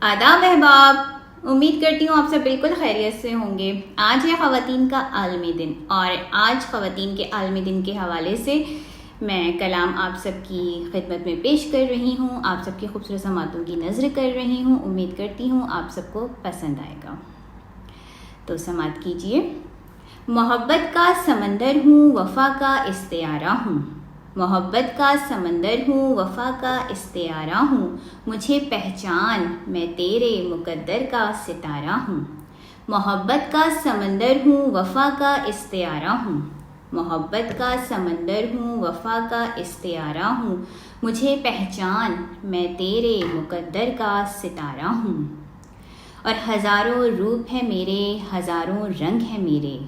آداب احباب، امید کرتی ہوں آپ سب بالکل خیریت سے ہوں گے۔ آج ہے خواتین کا عالمی دن، اور آج خواتین کے عالمی دن کے حوالے سے میں کلام آپ سب کی خدمت میں پیش کر رہی ہوں، آپ سب کی خوبصورت سماعتوں کی نظر کر رہی ہوں۔ امید کرتی ہوں آپ سب کو پسند آئے گا، تو سماعت کیجیے۔ محبت کا سمندر ہوں، وفا کا استعارہ ہوں، محبت کا سمندر ہوں، وفا کا استعارہ ہوں، مجھے پہچان میں تیرے مقدر کا ستارہ ہوں۔ محبت کا سمندر ہوں، وفا کا استعارہ ہوں، محبت کا سمندر ہوں، وفا کا استعارہ ہوں، مجھے پہچان میں تیرے مقدر کا ستارہ ہوں۔ اور ہزاروں روپ ہیں میرے، ہزاروں رنگ ہیں میرے،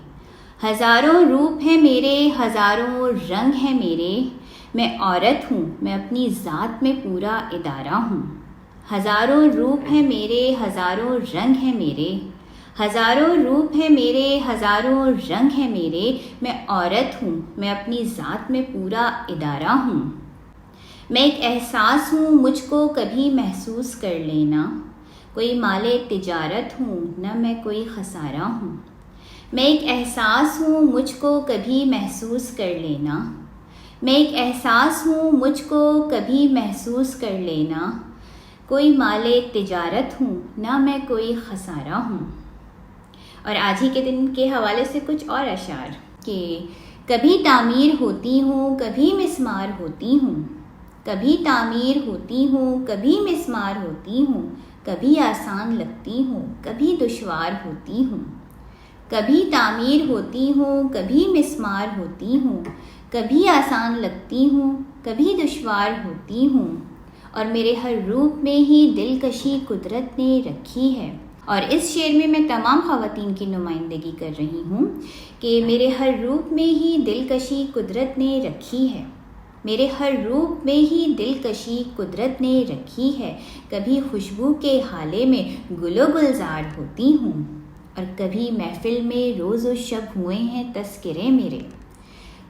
ہزاروں روپ ہیں میرے، ہزاروں رنگ ہیں میرے، میں عورت ہوں، میں اپنی ذات میں پورا ادارہ ہوں۔ ہزاروں روپ ہیں میرے، ہزاروں رنگ ہیں میرے، ہزاروں روپ ہیں میرے، ہزاروں رنگ ہیں میرے، میں عورت ہوں، میں اپنی ذات میں پورا ادارہ ہوں۔ میں ایک احساس ہوں، مجھ کو کبھی محسوس کر لینا، کوئی مال تجارت ہوں، نہ میں کوئی خسارہ ہوں۔ میں ایک احساس ہوں، مجھ کو کبھی محسوس کر لینا، میں ایک احساس ہوں، مجھ کو کبھی محسوس کر لینا، کوئی مال تجارت ہوں، نہ میں کوئی خسارہ ہوں۔ اور آج ہی کے دن کے حوالے سے کچھ اور اشعار کہ کبھی تعمیر ہوتی ہوں، کبھی مسمار ہوتی ہوں، کبھی تعمیر ہوتی ہوں، کبھی مسمار ہوتی ہوں، کبھی آسان لگتی ہوں، کبھی دشوار ہوتی ہوں۔ کبھی تعمیر ہوتی ہوں، کبھی مسمار ہوتی ہوں، کبھی آسان لگتی ہوں، کبھی دشوار ہوتی ہوں، اور میرے ہر روپ میں ہی دلکشی قدرت نے رکھی ہے۔ اور اس شعر میں تمام خواتین کی نمائندگی کر رہی ہوں کہ میرے ہر روپ میں ہی دلکشی قدرت نے رکھی ہے، میرے ہر روپ میں ہی دلکشی قدرت نے رکھی ہے، کبھی خوشبو کے حالے میں گل و گلزار ہوتی ہوں، اور کبھی محفل میں روز و شب ہوئے ہیں تذکرے میرے،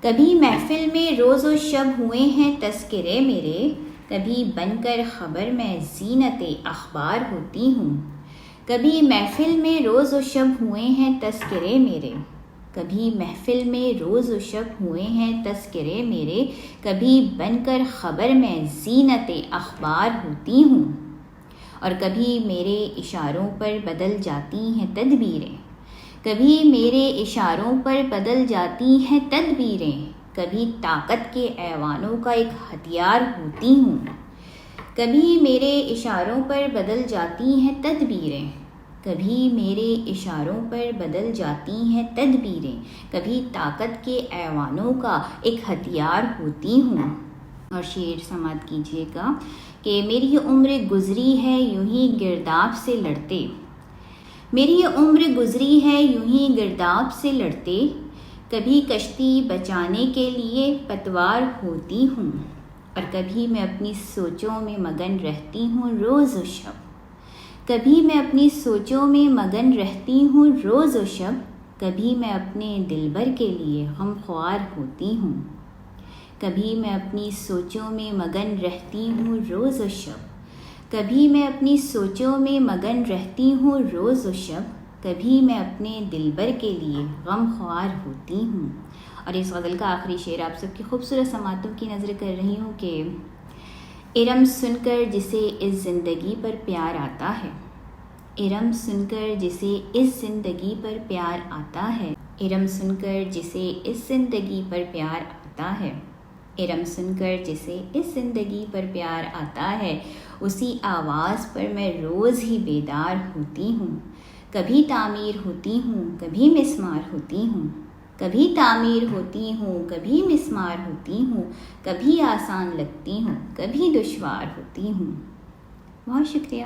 کبھی محفل میں روز و شب ہوئے ہیں تذکرے میرے، کبھی بن کر خبر میں زینت اخبار ہوتی ہوں، کبھی محفل میں روز و شب ہوئے ہیں تذکرے میرے، کبھی محفل میں روز و شب ہوئے ہیں تذکرے میرے، کبھی بن کر خبر میں زینت اخبار ہوتی ہوں، اور کبھی میرے اشاروں پر بدل جاتی ہیں تدبیریں، کبھی میرے اشاروں پر بدل جاتی ہیں تدبیریں، کبھی طاقت کے ایوانوں کا ایک ہتھیار ہوتی ہوں، کبھی میرے اشاروں پر بدل جاتی ہیں تدبیریں، کبھی میرے اشاروں پر بدل جاتی ہیں تدبیریں، کبھی طاقت کے ایوانوں کا ایک ہتھیار ہوتی ہوں۔ اور شعر سماعت کیجیے گا کہ میری یہ عمر گزری ہے یوں ہی گرداب سے لڑتے، میری یہ عمر گزری ہے یوں ہی گرداب سے لڑتے، کبھی کشتی بچانے کے لیے پتوار ہوتی ہوں، اور کبھی میں اپنی سوچوں میں مگن رہتی ہوں روز و شب، کبھی میں اپنی سوچوں میں مگن رہتی ہوں روز و شب، کبھی میں اپنے دلبر کے لیے غم خوار ہوتی ہوں، کبھی میں اپنی سوچوں میں مگن رہتی ہوں روز و شب، کبھی میں اپنی سوچوں میں مگن رہتی ہوں روز و شب، کبھی میں اپنے دلبر کے لیے غم خوار ہوتی ہوں۔ اور اس غزل کا آخری شعر آپ سب کی خوبصورت سماعتوں کی نظر کر رہی ہوں کہ ارم سن کر جسے اس زندگی پر پیار آتا ہے، ارم سن کر جسے اس زندگی پر پیار آتا ہے، ارم سن کر جسے اس زندگی پر پیار آتا ہے، ارم سن کر جسے اس زندگی پر پیار آتا ہے، اسی آواز پر میں روز ہی بیدار ہوتی ہوں، کبھی تعمیر ہوتی ہوں، کبھی مسمار ہوتی ہوں، کبھی تعمیر ہوتی ہوں، کبھی مسمار ہوتی ہوں، کبھی آسان لگتی ہوں، کبھی دشوار ہوتی ہوں۔ بہت شکریہ۔